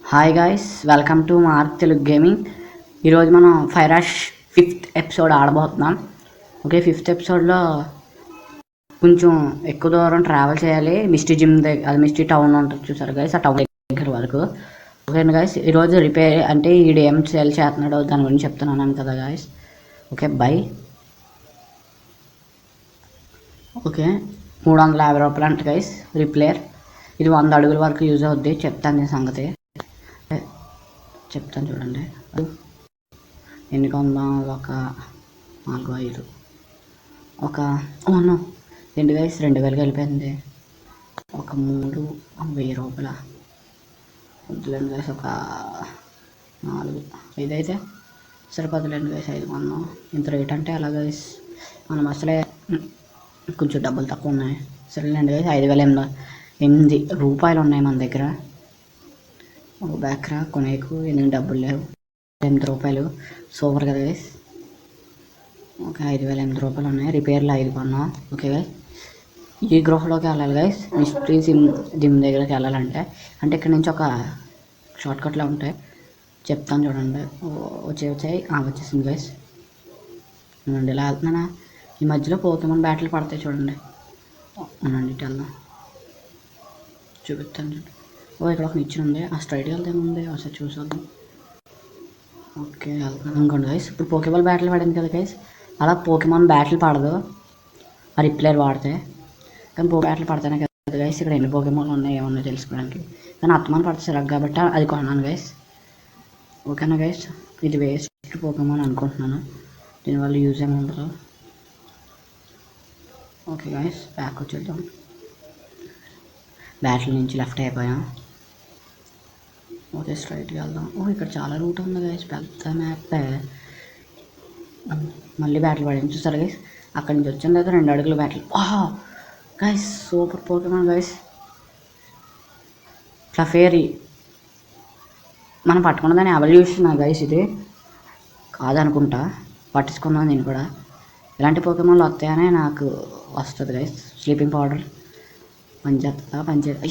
Hi guys, welcome to mark Telugu gaming. ఈరోజు మనం ఫైరాష్ 5th episode ఆడబోతున్నాం. Okay, 5th ఎపిసోడ్లో కొంచెం ఎక్కువ దూరం ట్రావెల్ చేయాలి. మిస్టీ జిమ్ దగ్గర, అది మిస్టీ టౌన్ ఉంటుంది చూసారు గైస్, ఆ టౌన్ దగ్గర వరకు. ఓకే గైస్, ఈరోజు రిపేర్ అంటే ఈడు ఏం సేల్ చేస్తున్నాడో దాని గురించి చెప్తున్నాను కదా గాయస్. Okay by. ఓకే, 350 రూపాయలు అంట గైస్ రిప్లేర్. ఇది 100 అడుగుల వరకు యూజ్ అవుద్ది. చెప్తాను నేను సంగతి, చెప్తాను చూడండి. ఎన్ని కొందాం? ఒక 4, 5, ఒక అవును 2 గైస్, 2000 కలిపింది. ఒక 1000 రూపాయల వద్దులేండి గైస్, ఒక 4, 5 అయితే సరిపోతులేండి గైస్. 5 కొందాం. ఇంత రేట్ అంటే ఎలా గైస్, మనం అసలే కొంచెం డబ్బులు తక్కువ ఉన్నాయి. సరేలేండి గైస్, 5808 రూపాయలు ఉన్నాయి మన దగ్గర. ఒక బ్యాక్రా కొనేకు ఎందుకు డబ్బులు లేవు. 8 రూపాయలు సూపర్ కదా గైస్. ఒక 5008 రూపాయలు ఉన్నాయి. రిపేర్లో 5 కొన్నాం. ఓకే గైస్, ఈ గృహలోకి వెళ్ళాలి గైస్. మిస్ట్రీ జిమ్ దగ్గరికి వెళ్ళాలంటే అంటే ఇక్కడ నుంచి ఒక షార్ట్కట్లో ఉంటాయి, చెప్తాను చూడండి. వచ్చాయి వచ్చేసింది గైస్. అవునండి, ఇలా వెళ్తున్నానా. ఈ మధ్యలో పోకేమాన్ బ్యాటిల్ పడతాయి చూడండి. అవునండి, ఇటు వెళ్దాం, చూపిస్తాను చూడండి. ఇక్కడ ఒక నిచ్చెన ఉంది, ఆ స్ట్రైట్గా వెళ్తే ఏముంది ఒకసారి చూసేద్దాం. ఓకే, వెళ్తున్నాను అనుకోండి గైస్. ఇప్పుడు పోకేబాల్ బ్యాటిల్ పడింది కదా గైస్, అలా పోకేమాన్ బ్యాటిల్ పడదు ఆ రిప్లేర్ వాడితే. కానీ బ్యాటిల్ పడతానే కదా గైస్ ఇక్కడ ఎన్ని పోకేమాన్లు ఉన్నాయి ఏమన్నా తెలుసుకోవడానికి. కానీ అత్తమాన్ పడితే సరగ్ కాబట్టి అది కొన్నాను గైస్. ఓకేనా గైస్, ఇది వేస్ట్ పోకేమాన్ అనుకుంటున్నాను, దీనివల్ల యూజ్ ఏమి ఉండదు. ఓకే గైస్, బ్యాక్ వచ్చేద్దాం. బ్యాటిల్ నుంచి లెఫ్ట్ అయిపోయాం. ఓకే, స్ట్రైట్గా వెళ్దాం. ఇక్కడ చాలా రూట్ ఉంది గైస్, పెద్ద మ్యాప్. మళ్ళీ బ్యాటిల్ పడింది చూసారు గైస్. అక్కడి నుంచి వచ్చిన తర్వాత 2 అడుగులు battle. Guys super Pokemon guys, clefairy. మనం పట్టుకున్న దాని ఎవల్యూషన్ గైస్, ఇది కాదనుకుంటా, పట్టించుకున్నాను నేను కూడా. ఇలాంటి పోకేమాన్లు వస్తాయనే నాకు వస్తుంది గైస్. స్లీపింగ్ పౌడర్ పనిచేస్తా.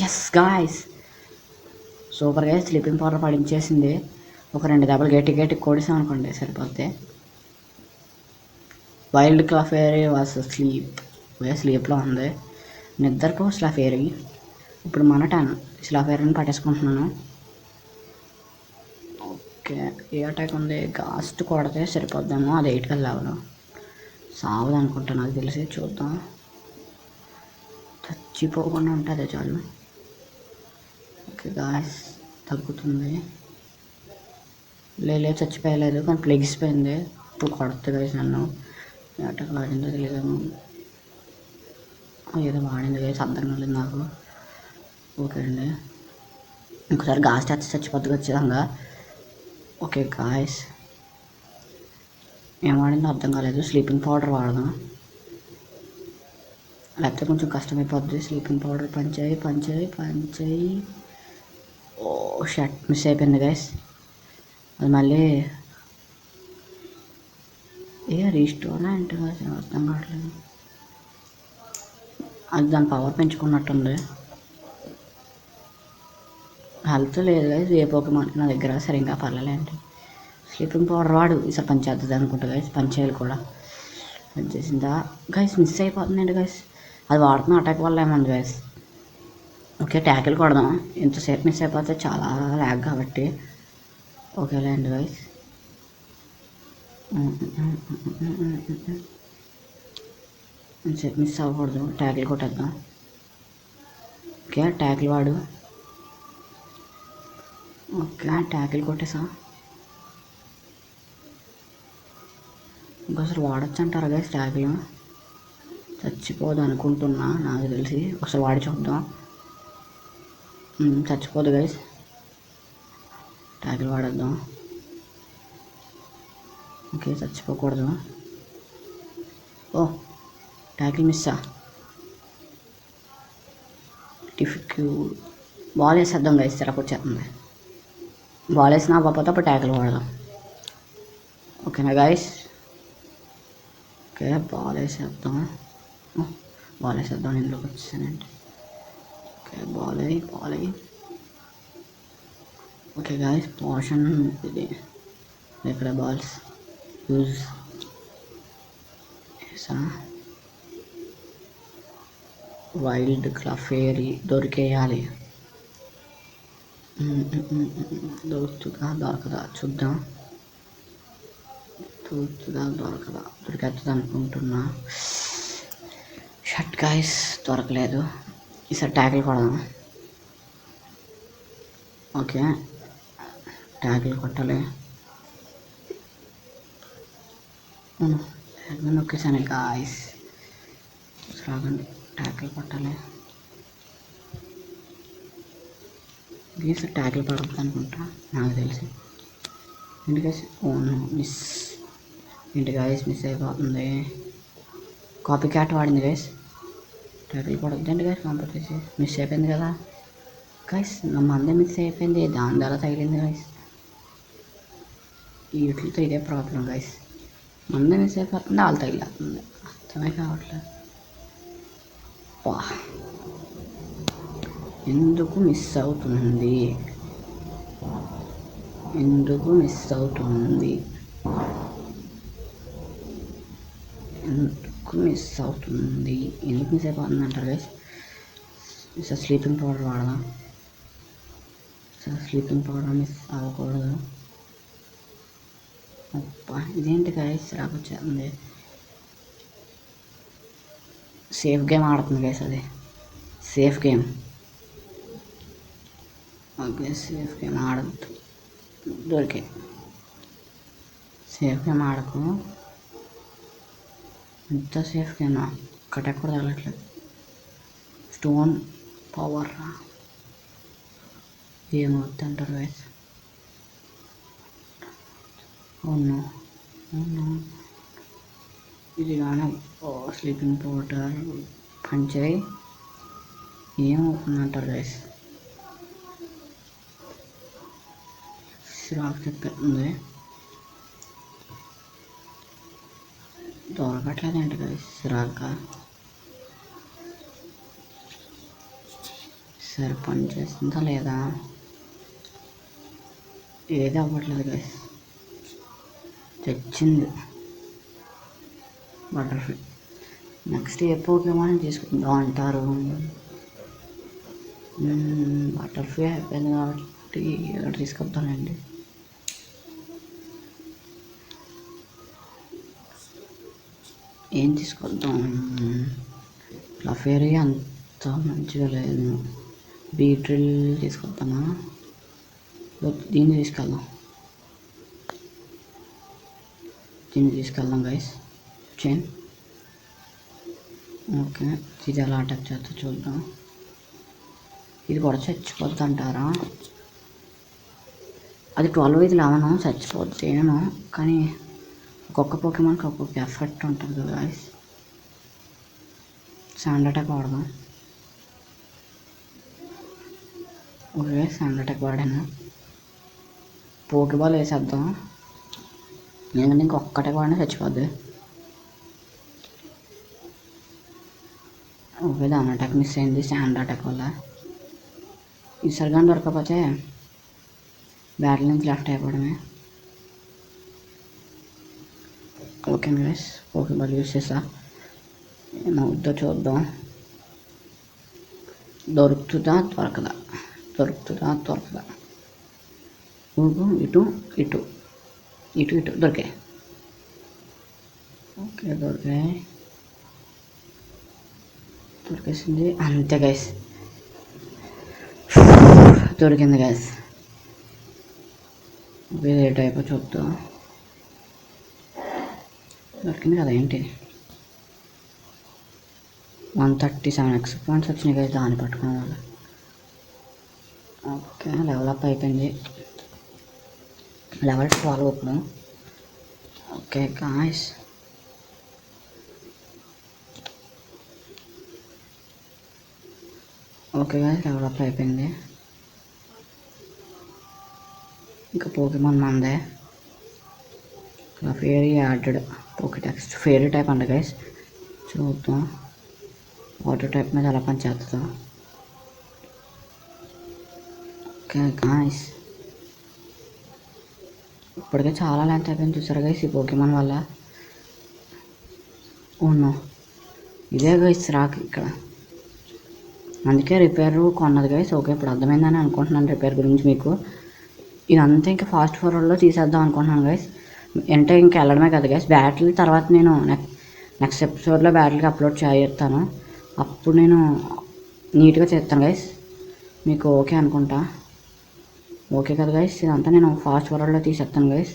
Yes guys, super guys, sleeping powder పడించేసింది. ఒక 2 దెబ్బలు గట్టి కొడిసాం అనుకోండి సరిపోతే. వైల్డ్ క్లఫేరీ వాస్ స్లీప్లో ఉంది. నిద్రకు స్లఫేరీ. ఇప్పుడు మన టైం స్లఫేరీని పట్టేసుకుంటున్నాను. ఓకే, ఏ అటాక్ ఉంది? గాస్ట్ కొడితే సరిపోద్దాము. అది 8 కల్లా లేవను సావదు అనుకుంటా నాకు తెలిసి. చూద్దాం, చచ్చిపోకుండా ఉంటుంది చాలు. ఓకే గాయస్, తగ్గుతుంది. లేదు చచ్చిపోయలేదు, కానీ ప్లెగిసిపోయింది. ఇప్పుడు కొడుతుంది గైస్ నన్ను. అటాక్ వాడిందో తెలియదేమో, ఏదో వాడింది గైస్, అర్థం కాలేదు నాకు. ఓకే అండి, ఇంకోసారి గాస్ట్ వచ్చి చచ్చిపోద్ది ఖచ్చితంగా. ఓకే గాయస్, ఏం వాడిందో అర్థం కాలేదు. స్లీపింగ్ పౌడర్ వాడదాం, లేకపోతే కొంచెం కష్టమైపోద్ది. స్లీపింగ్ పౌడర్ పంచేయి. ఓ షట్, మిస్ అయిపోయింది గైస్. అది మళ్ళీ రీస్టోర్ అంటే అర్థం కావట్లేదు. అది దాని పవర్ పెంచుకున్నట్టుంది. హెల్త్ లేదు గైస్ ఏ పోకేమాన్కి నా దగ్గర. సరిగ్గా పర్లేండి. స్లీపింగ్ పౌడర్ వాడు ఈసారి పనిచేస్తుంది అనుకుంటా గైస్. పనిచేయాలి కూడా. పనిచేసిందా గైస్? మిస్ అయిపోతుందండి గైస్, అది వాడుతున్న అటాక్ వల్ల ఏముంది గైస్. ఓకే, ట్యాకిల్ కొడదాం. ఎంతసేపు మిస్ అయిపోతే చాలా ల్యాగ్ కాబట్టి. ఓకేలేండి గైస్, ఎంతసేపు మిస్ అవ్వకూడదు. ట్యాకిల్ కొట్టేద్దాం. ఓకే, ట్యాకిల్ వాడు. ఓకే, ట్యాకిల్ కొట్టేసా. ఇంకోసారి వాడచ్చు అంటారా గైస్ ట్యాకిల్? చచ్చిపోదు అనుకుంటున్నా నాకు తెలిసి. ఒకసారి వాడి చూద్దాం. చచ్చిపోదు గైస్, ట్యాకిల్ వాడేద్దాం. ఓకే, చచ్చిపోకూడదు. ట్యాకిల్ మిస్సా. బాల్ వేసేద్దాం గైస్, తెరకొచ్చేస్తుంది. బాల్ వేసినా అవ్వకపోతే అప్పుడు ట్యాకిల్ వాడదాం. ఓకేనా గైస్? ఓకే, బాల్ వేసేద్దాం. ఇందులోకి వచ్చేసానండి. ఓకే, బాల్ అయ్యి ఓకే గాయస్, పోషన్ ఇది ఇక్కడ బాల్స్ యూజ్ చేసా. వైల్డ్ క్లఫేరీ దొరికేయాలి. దొరుకుతుందా దొరకదా చూద్దాం. దొరుకుతుందా దొరకదా, దొరికేస్తుంది అనుకుంటున్నా. షట్ గాయస్, దొరకలేదు. ఈసారి ట్యాకిల్ కొడదాం. ఓకే, ట్యాకిల్ కొట్టాలి. నొక్కేసాను గాయస్. రాగండి, ట్యాకిల్ కొట్టాలి. గీస్ ట్యాకిల్ పడుతుంది అనుకుంటా నాకు తెలిసి. ఏంటి గైస్, ఓను మిస్. ఏంటి గైస్ మిస్ అయిపోతుంది. కాపీ క్యాట్ వాడింది గైస్. ట్యాకిల్ పడద్దు ఏంటి గైస్, కాంపిటీసి మిస్ అయిపోయింది కదా గైస్. నా మందే మిస్ అయిపోయింది, దాని ద్వారా తగిలింది గైస్. ఈ వీటితో ఇదే ప్రాబ్లం గైస్, మందే మిస్ అయిపోతుంది, వాళ్ళు తగిలేస్తుంది, అర్థమే కావట్లేదు. వా, ఎందుకు మిస్ అవుతుంది, ఎందుకు మిస్ అవుతుంది, ఎందుకు మిస్ అవుతుంది, ఎందుకు మిస్ అయిపోతుంది అంటారు గైస్. సార్ స్లీపింగ్ పౌడర్ వాడదాం. సార్ స్లీపింగ్ పౌడర్ మిస్ అవ్వకూడదు. అబ్బా, ఇదేంటి గైస్ రాకొచ్చేస్తుంది. సేఫ్ గేమ్ ఆడుతుంది గైస్, అది safe game. Okay, safe game ఆడద్దు. దొరికే సేఫ్ గేమ్ ఆడకు. ఎంత సేఫ్ గేమ్, కటక్ కూడా తగలట్లేదు. స్టోన్ పవర్ ఏమవుతుంది అంటారు గైస్. అవును అవును, ఇది కానీ స్లీపింగ్ పౌడర్ పంచాయి ఏమవుతుంది అంటారు గైస్. సిరాక్ చెప్పేస్తుంది, దొరకట్లేదు ఏంటి గైస్ సిరాక్గా. సరే పని చేస్తుందా లేదా, ఏది అవ్వట్లేదు గైస్. తెచ్చింది బటర్ఫ్లై. నెక్స్ట్ ఏ పోకేమాన్ తీసుకుందాం అంటారు. బటర్ఫ్లై అయిపోయింది కాబట్టి ఇక్కడ తీసుకొద్దానండి. ఏం తీసుకొద్దాం, క్లఫేరీ అంత మంచిగా లేదు. బీట్రిల్ తీసుకొద్దామా, దీన్ని తీసుకెళ్దాం. దీన్ని తీసుకెళ్దాం గైస్. చైన్ ఓకే, ఇది ఎలా అటాక్ చేస్తా చూద్దాం. ఇది కూడా చచ్చిపోద్ది అంటారా, అది 12 ఇది 11 చచ్చిపోద్ది ఏమో, కానీ ఒక్కొక్క పోకేమాన్కి ఒక్కొక్క ఎఫెక్ట్ ఉంటుంది కదా గైస్. శాండ్ అటాక్ వాడదాం. ఓకే, శాండ్ అటాక్ వాడాను. పోకేబాల్ వేసేద్దాం, ఎందుకంటే ఇంకొక్కటే వాడినా చచ్చిపోద్ది. ఓకే, దాని అటాక్ మిస్ అయింది శాండ్ అటాక్ వల్ల. ఈసారి కానీ దొరకకపోతే బ్యాటిల్ నుంచి లెఫ్ట్ అయిపోవడమే. Okay guys, okay ball use చేసా. ఏమవుద్దో చూద్దాం. దొరుకుతుందా దొరకదా, దొరుకుతుందా దొరకదా. ఇటు ఇటు ఇటు ఇటు దొరికాయి. ఓకే దొరికేసింది అంతే గైస్, దొరికింది గైస్. వేరే టైప్ చూద్దాం. దొరికింది కదా ఏంటి, 137 ఎక్స్ పాయింట్స్ వచ్చినాయి గైస్ దాన్ని పట్టుకునే వల్ల. ఓకే, లెవెల్ అయిపోయింది. లెవెల్ 12 ఇప్పుడు. Okay guys, okay guys, level అయిపోయింది. ఇంకా పోకేమాన్ మందే. ఫేరీ యాడెడ్ పోకేటెక్స్ ఫేరీ టైప్ అంట గైస్. చూద్దాం వాటర్ టైప్ మీద ఎలా పనిచేస్తుందో. ఓకే గాయ్స్, ఇప్పటికే చాలా లెంత్ అయిపోయింది చూసారు గైస్ ఈ పోకేమాన్ వల్ల. ఓనో ఇదే గైస్ రాక్ ఇక్కడ, అందుకే రిపేర్ కొన్నది గైస్. ఓకే ఇప్పుడు అర్థమైందని అనుకుంటున్నాను రిపేర్ గురించి మీకు. ఇదంతా ఇంకా ఫాస్ట్ ఫార్వర్డ్లో తీసేద్దాం అనుకుంటున్నాను గైస్. అంటే ఇంకా వెళ్ళడమే కదా గైస్, బ్యాటిల్ తర్వాత నేను నెక్స్ట్ ఎపిసోడ్లో బ్యాటిల్కి అప్లోడ్ చేస్తాను. అప్పుడు నేను నీట్గా చేస్తాను గైస్. మీకు ఓకే అనుకుంటా, ఓకే కదా గైస్. ఇదంతా నేను ఫాస్ట్ ఫార్వర్డ్లో తీసేస్తాను గైస్.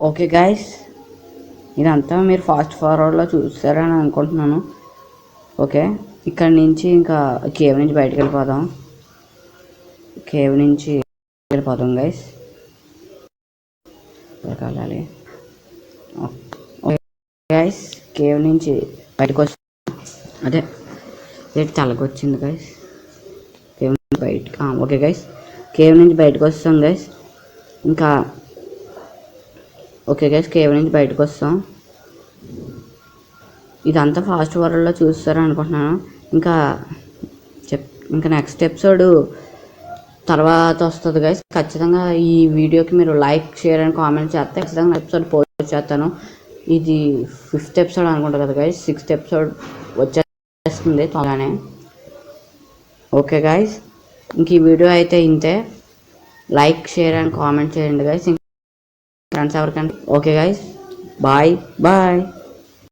ఓకే గైస్, ఇదంతా మీరు ఫాస్ట్ ఫార్వర్డ్లో చూస్తారని అనుకుంటున్నాను. ఓకే, ఇక్కడ నుంచి ఇంకా కేవ్ నుంచి బయటకు వెళ్ళిపోదాం. గైస్. వెళ్ళాలి. ఓకే గైస్, కేవ్ నుంచి బయటకు వస్తాం. అదే రేటు తలకొచ్చింది గైస్. కేవ్ నుంచి బయటకు ఓకే గైస్, కేవ్ నుంచి బయటకు వస్తాం గైస్. ఇంకా ఓకే గైస్, కేవ్ నుంచి బయటకు వస్తాం. ఇదంతా ఫాస్ట్ ఫార్వర్డ్లో చూస్తారని అనుకుంటున్నాను. ఇంకా నెక్స్ట్ ఎపిసోడ్ తర్వాత వస్తుంది గైస్. ఖచ్చితంగా ఈ వీడియోకి మీరు లైక్, షేర్ అండ్ కామెంట్ చేస్తే ఖచ్చితంగా ఎపిసోడ్ పోస్ట్ చేస్తాను. ఇది 5th ఎపిసోడ్ అనుకుంటా కదా గైస్. 6th ఎపిసోడ్ వచ్చేస్తుంది త్వరగానే. ఓకే గైస్, ఇంక ఈ వీడియో అయితే ఇంతే. లైక్, షేర్ అండ్ కామెంట్ చేయండి గైస్. ఫ్రెండ్స్ ఎవరికంటే. Okay guys, bye.